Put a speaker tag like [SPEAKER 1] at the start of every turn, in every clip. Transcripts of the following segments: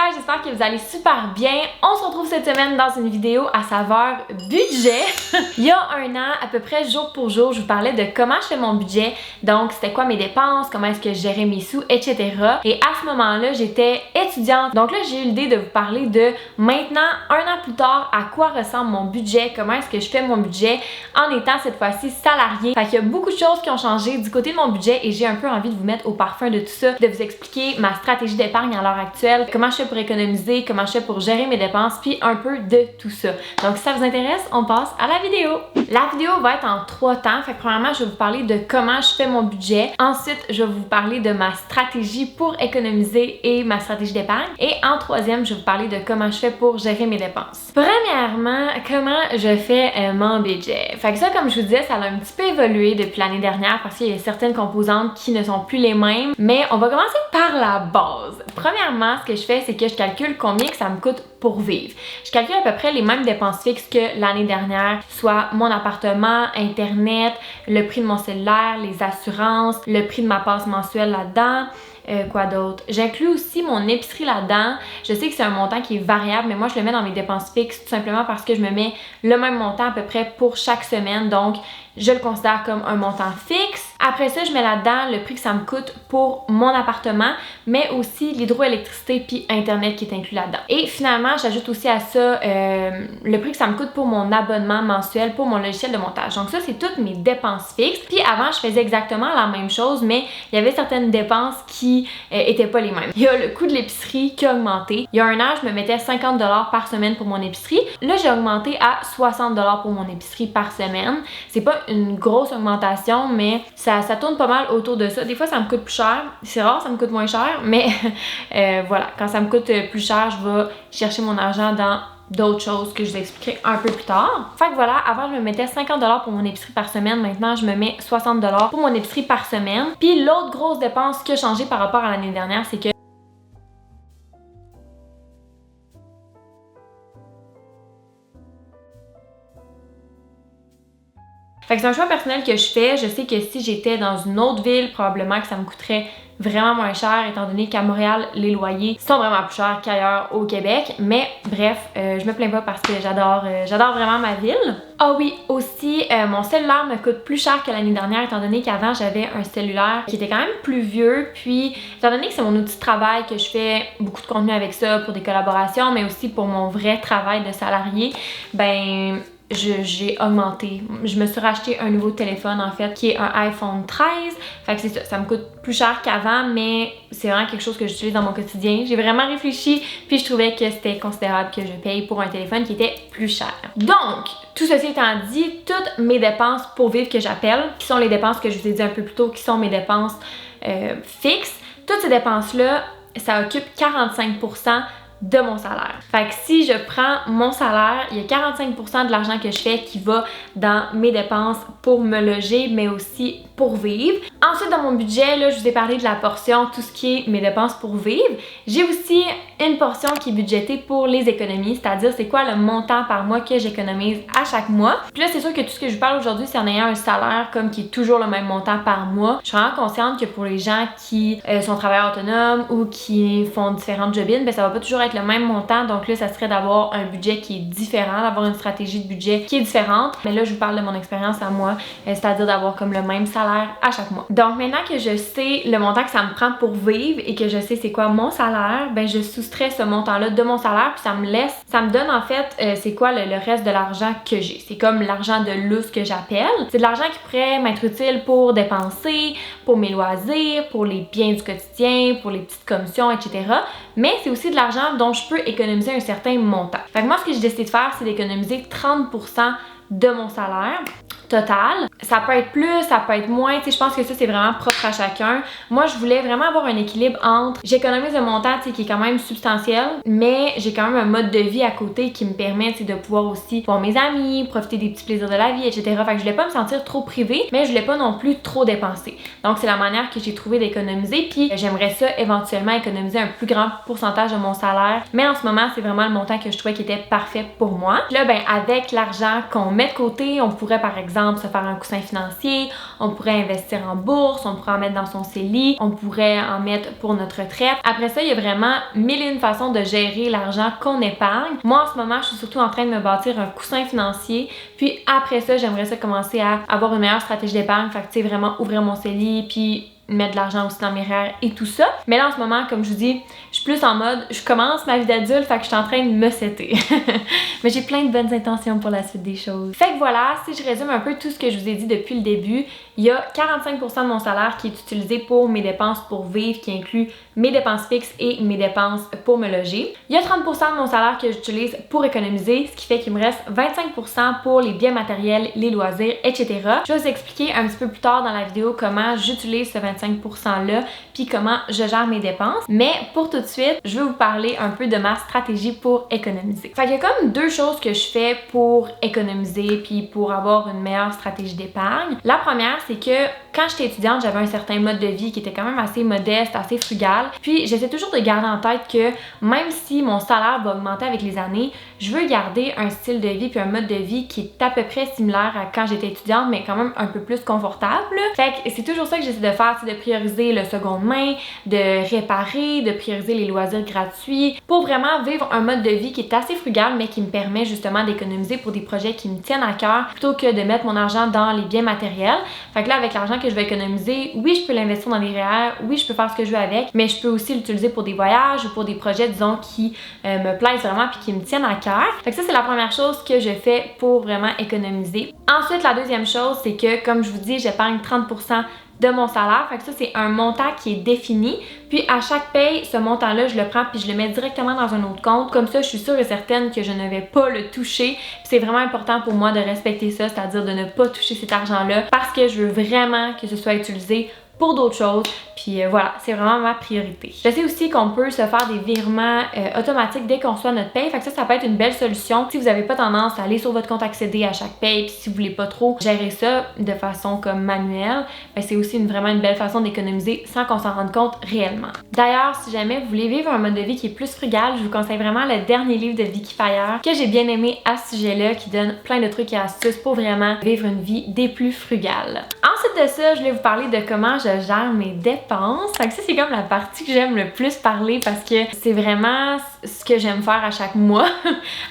[SPEAKER 1] guys, j'espère que vous allez super bien. On se retrouve cette semaine dans une vidéo à saveur budget. Il y a un an, à peu près jour pour jour, je vous parlais de comment je fais mon budget. Donc, c'était quoi mes dépenses, comment est-ce que je gérais mes sous, etc. Et à ce moment-là, j'étais étudiante. Donc là, j'ai eu l'idée de vous parler de maintenant, un an plus tard, à quoi ressemble mon budget, comment est-ce que je fais mon budget en étant cette fois-ci salariée. Fait qu'il y a beaucoup de choses qui ont changé du côté de mon budget et j'ai un peu envie de vous mettre au parfum de tout ça, de vous expliquer ma stratégie d'épargne à l'heure actuelle, comment je fais pour économiser, comment je fais pour gérer mes dépenses, puis un peu de tout ça. Donc si ça vous intéresse, on passe à la vidéo. La vidéo va être en 3 temps. Fait que premièrement, je vais vous parler de comment je fais mon budget. Ensuite, je vais vous parler de ma stratégie pour économiser et ma stratégie d'épargne. Et en troisième, je vais vous parler de comment je fais pour gérer mes dépenses. Premièrement, comment je fais mon budget. Fait que ça, comme je vous disais, ça a un petit peu évolué depuis l'année dernière parce qu'il y a certaines composantes qui ne sont plus les mêmes. Mais on va commencer par la base. Premièrement, ce que je fais, c'est que je calcule combien que ça me coûte pour vivre. Je calcule à peu près les mêmes dépenses fixes que l'année dernière, soit mon appartement, internet, le prix de mon cellulaire, les assurances, le prix de ma passe mensuelle là-dedans. Quoi d'autre? J'inclus aussi mon épicerie là-dedans. Je sais que c'est un montant qui est variable, mais moi je le mets dans mes dépenses fixes tout simplement parce que je me mets le même montant à peu près pour chaque semaine. Donc, je le considère comme un montant fixe. Après ça, je mets là-dedans le prix que ça me coûte pour mon appartement, mais aussi l'hydroélectricité puis Internet qui est inclus là-dedans. Et finalement, j'ajoute aussi à ça le prix que ça me coûte pour mon abonnement mensuel pour mon logiciel de montage. Donc ça, c'est toutes mes dépenses fixes. Puis avant, je faisais exactement la même chose, mais il y avait certaines dépenses qui étaient pas les mêmes. Il y a le coût de l'épicerie qui a augmenté. Il y a un an, je me mettais 50$ par semaine pour mon épicerie. Là, j'ai augmenté à 60$ pour mon épicerie par semaine. C'est pas une grosse augmentation, mais ça tourne pas mal autour de ça. Des fois, ça me coûte plus cher. C'est rare, ça me coûte moins cher, mais voilà, quand ça me coûte plus cher, je vais chercher mon argent dans d'autres choses que je vous expliquerai un peu plus tard. Fait que voilà, avant, je me mettais 50$ pour mon épicerie par semaine. Maintenant, je me mets 60$ pour mon épicerie par semaine. Puis l'autre grosse dépense qui a changé par rapport à l'année dernière, c'est que fait que c'est un choix personnel que je fais. Je sais que si j'étais dans une autre ville, probablement que ça me coûterait vraiment moins cher, étant donné qu'à Montréal, les loyers sont vraiment plus chers qu'ailleurs au Québec. Mais bref, je me plains pas parce que j'adore vraiment ma ville. Ah oui, aussi, mon cellulaire me coûte plus cher que l'année dernière, étant donné qu'avant, j'avais un cellulaire qui était quand même plus vieux. Puis, étant donné que c'est mon outil de travail, que je fais beaucoup de contenu avec ça pour des collaborations, mais aussi pour mon vrai travail de salarié, ben j'ai augmenté. Je me suis racheté un nouveau téléphone en fait qui est un iPhone 13. Fait que c'est ça, ça me coûte plus cher qu'avant, mais c'est vraiment quelque chose que j'utilise dans mon quotidien. J'ai vraiment réfléchi, puis je trouvais que c'était considérable que je paye pour un téléphone qui était plus cher. Donc, tout ceci étant dit, toutes mes dépenses pour vivre que j'appelle, qui sont les dépenses que je vous ai dit un peu plus tôt, qui sont mes dépenses fixes, toutes ces dépenses-là, ça occupe 45% de mon salaire. Fait que si je prends mon salaire, il y a 45% de l'argent que je fais qui va dans mes dépenses pour me loger, mais aussi pour vivre. Ensuite, dans mon budget, là, je vous ai parlé de la portion, tout ce qui est mes dépenses pour vivre. J'ai aussi une portion qui est budgétée pour les économies, c'est-à-dire c'est quoi le montant par mois que j'économise à chaque mois. Puis là, c'est sûr que tout ce que je vous parle aujourd'hui, c'est en ayant un salaire comme qui est toujours le même montant par mois. Je suis vraiment consciente que pour les gens qui sont travailleurs autonomes ou qui font différentes jobines, ben ça va pas toujours être le même montant. Donc là, ça serait d'avoir un budget qui est différent, d'avoir une stratégie de budget qui est différente. Mais là, je vous parle de mon expérience à moi, c'est-à-dire d'avoir comme le même salaire à chaque mois. Donc maintenant que je sais le montant que ça me prend pour vivre et que je sais c'est quoi mon salaire, ben je soustrais ce montant-là de mon salaire puis ça me donne en fait c'est quoi le reste de l'argent que j'ai. C'est comme l'argent de lousse que j'appelle. C'est de l'argent qui pourrait m'être utile pour dépenser, pour mes loisirs, pour les biens du quotidien, pour les petites commissions, etc. Mais c'est aussi de l'argent dont je peux économiser un certain montant. Fait que moi, ce que j'ai décidé de faire, c'est d'économiser 30% de mon salaire total. Ça peut être plus, ça peut être moins, tu sais, je pense que ça c'est vraiment propre à chacun. Moi, je voulais vraiment avoir un équilibre entre j'économise un montant, tu sais, qui est quand même substantiel, mais j'ai quand même un mode de vie à côté qui me permet, tu sais, de pouvoir aussi voir mes amis, profiter des petits plaisirs de la vie, etc. Fait que je voulais pas me sentir trop privée, mais je voulais pas non plus trop dépenser. Donc c'est la manière que j'ai trouvé d'économiser, puis j'aimerais ça éventuellement économiser un plus grand pourcentage de mon salaire, mais en ce moment, c'est vraiment le montant que je trouvais qui était parfait pour moi. Puis là, ben avec l'argent qu'on met de côté, on pourrait par exemple exemple se faire un coussin financier, on pourrait investir en bourse, on pourrait en mettre dans son CELI, on pourrait en mettre pour notre retraite. Après ça, il y a vraiment mille et une façons de gérer l'argent qu'on épargne. Moi, en ce moment, je suis surtout en train de me bâtir un coussin financier. Puis après ça, j'aimerais ça commencer à avoir une meilleure stratégie d'épargne. Fait que tu sais, vraiment ouvrir mon CELI, puis mettre de l'argent aussi dans mes REER et tout ça. Mais là, en ce moment, comme je vous dis, je suis plus en mode, je commence ma vie d'adulte, fait que je suis en train de me setter. Mais j'ai plein de bonnes intentions pour la suite des choses. Fait que voilà, si je résume un peu tout ce que je vous ai dit depuis le début, il y a 45% de mon salaire qui est utilisé pour mes dépenses pour vivre, qui inclut mes dépenses fixes et mes dépenses pour me loger. Il y a 30% de mon salaire que j'utilise pour économiser, ce qui fait qu'il me reste 25% pour les biens matériels, les loisirs, etc. Je vais vous expliquer un petit peu plus tard dans la vidéo comment j'utilise ce 25%-là, puis comment je gère mes dépenses. Mais pour tout de suite, je vais vous parler un peu de ma stratégie pour économiser. Fait qu'il y a comme deux choses que je fais pour économiser puis pour avoir une meilleure stratégie d'épargne. La première, c'est que quand j'étais étudiante, j'avais un certain mode de vie qui était quand même assez modeste, assez frugal. Puis j'essaie toujours de garder en tête que même si mon salaire va augmenter avec les années, je veux garder un style de vie puis un mode de vie qui est à peu près similaire à quand j'étais étudiante, mais quand même un peu plus confortable. Fait que c'est toujours ça que j'essaie de faire, c'est de prioriser le seconde main, de réparer, de prioriser les loisirs gratuits pour vraiment vivre un mode de vie qui est assez frugal, mais qui me permet justement d'économiser pour des projets qui me tiennent à cœur plutôt que de mettre mon argent dans les biens matériels. Fait que là, avec l'argent que je vais économiser, oui, je peux l'investir dans des REER, oui, je peux faire ce que je veux avec, mais je peux aussi l'utiliser pour des voyages ou pour des projets, disons, qui me plaisent vraiment puis qui me tiennent à cœur. Fait que ça, c'est la première chose que je fais pour vraiment économiser. Ensuite, la deuxième chose, c'est que, comme je vous dis, j'épargne 30% de mon salaire. Fait que ça, c'est un montant qui est défini. Puis à chaque paye, ce montant-là, je le prends puis je le mets directement dans un autre compte. Comme ça, je suis sûre et certaine que je ne vais pas le toucher. Puis c'est vraiment important pour moi de respecter ça, c'est-à-dire de ne pas toucher cet argent-là parce que je veux vraiment que ce soit utilisé pour d'autres choses, puis voilà, c'est vraiment ma priorité. Je sais aussi qu'on peut se faire des virements automatiques dès qu'on reçoit notre paye, fait que ça peut être une belle solution si vous n'avez pas tendance à aller sur votre compte accéder à chaque paye, puis si vous voulez pas trop gérer ça de façon comme manuelle, ben c'est aussi vraiment une belle façon d'économiser sans qu'on s'en rende compte réellement. D'ailleurs, si jamais vous voulez vivre un mode de vie qui est plus frugal, je vous conseille vraiment le dernier livre de Vicky Fayeur que j'ai bien aimé à ce sujet-là, qui donne plein de trucs et astuces pour vraiment vivre une vie des plus frugales. Ensuite de ça, je voulais vous parler de comment je gère mes dépenses. Fait que ça, c'est comme la partie que j'aime le plus parler parce que c'est vraiment ce que j'aime faire à chaque mois,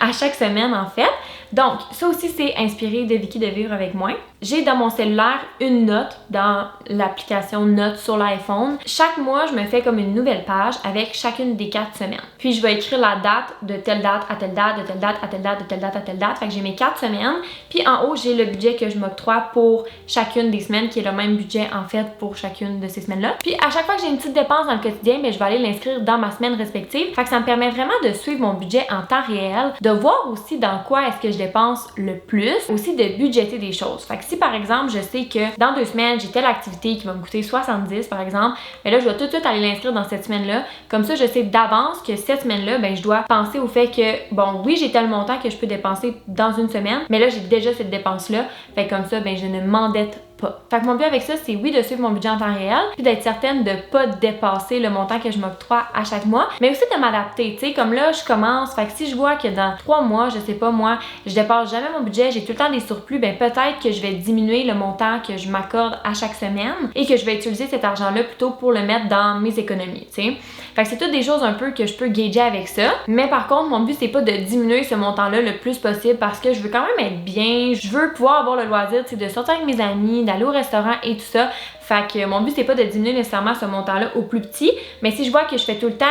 [SPEAKER 1] à chaque semaine en fait. Donc, ça aussi, c'est inspiré de Vicky de vivre avec moi. J'ai dans mon cellulaire une note dans l'application Notes sur l'iPhone. Chaque mois, je me fais comme une nouvelle page avec chacune des 4 semaines. Puis, je vais écrire la date de telle date à telle date, de telle date à telle date, de telle date à telle date. Fait que j'ai mes 4 semaines. Puis, en haut, j'ai le budget que je m'octroie pour chacune des semaines, qui est le même budget, en fait, pour chacune de ces semaines-là. Puis, à chaque fois que j'ai une petite dépense dans le quotidien, mais je vais aller l'inscrire dans ma semaine respective. Fait que ça me permet vraiment de suivre mon budget en temps réel, de voir aussi dans quoi est-ce que je dépense le plus, aussi de budgéter des choses. Fait que si par exemple je sais que dans 2 semaines j'ai telle activité qui va me coûter 70 par exemple, mais là je vais tout de suite aller l'inscrire dans cette semaine-là. Comme ça je sais d'avance que cette semaine-là, ben je dois penser au fait que bon oui j'ai tel montant que je peux dépenser dans une semaine, mais là j'ai déjà cette dépense-là. Fait que comme ça ben je ne m'endette pas. Fait que mon but avec ça, c'est oui de suivre mon budget en temps réel, puis d'être certaine de pas dépasser le montant que je m'octroie à chaque mois, mais aussi de m'adapter, tu sais, comme là je commence, fait que si je vois que dans 3 mois, je sais pas moi, je dépasse jamais mon budget, j'ai tout le temps des surplus, ben peut-être que je vais diminuer le montant que je m'accorde à chaque semaine et que je vais utiliser cet argent-là plutôt pour le mettre dans mes économies, tu sais. Fait que c'est toutes des choses un peu que je peux gager avec ça, mais par contre, mon but c'est pas de diminuer ce montant-là le plus possible parce que je veux quand même être bien, je veux pouvoir avoir le loisir, tu sais, de sortir avec mes amis, d'aller au restaurant et tout ça. Fait que mon but c'est pas de diminuer nécessairement ce montant-là au plus petit, mais si je vois que je fais tout le temps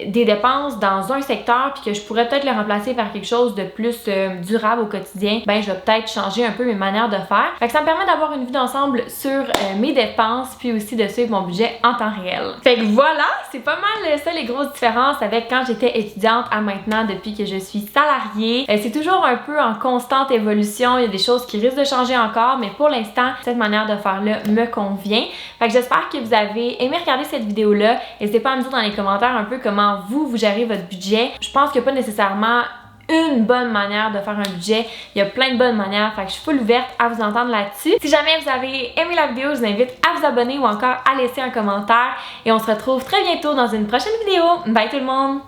[SPEAKER 1] des dépenses dans un secteur puis que je pourrais peut-être le remplacer par quelque chose de plus durable au quotidien, ben je vais peut-être changer un peu mes manières de faire. Fait que ça me permet d'avoir une vue d'ensemble sur mes dépenses puis aussi de suivre mon budget en temps réel. Fait que voilà, c'est pas mal ça les grosses différences avec quand j'étais étudiante à maintenant depuis que je suis salariée. C'est toujours un peu en constante évolution, il y a des choses qui risquent de changer encore, mais pour l'instant, cette manière de faire-là me convient. Fait que j'espère que vous avez aimé regarder cette vidéo-là. N'hésitez pas à me dire dans les commentaires un peu comment vous gérez votre budget. Je pense qu'il n'y a pas nécessairement une bonne manière de faire un budget. Il y a plein de bonnes manières. Fait que je suis full ouverte à vous entendre là-dessus. Si jamais vous avez aimé la vidéo, je vous invite à vous abonner ou encore à laisser un commentaire. Et on se retrouve très bientôt dans une prochaine vidéo. Bye tout le monde!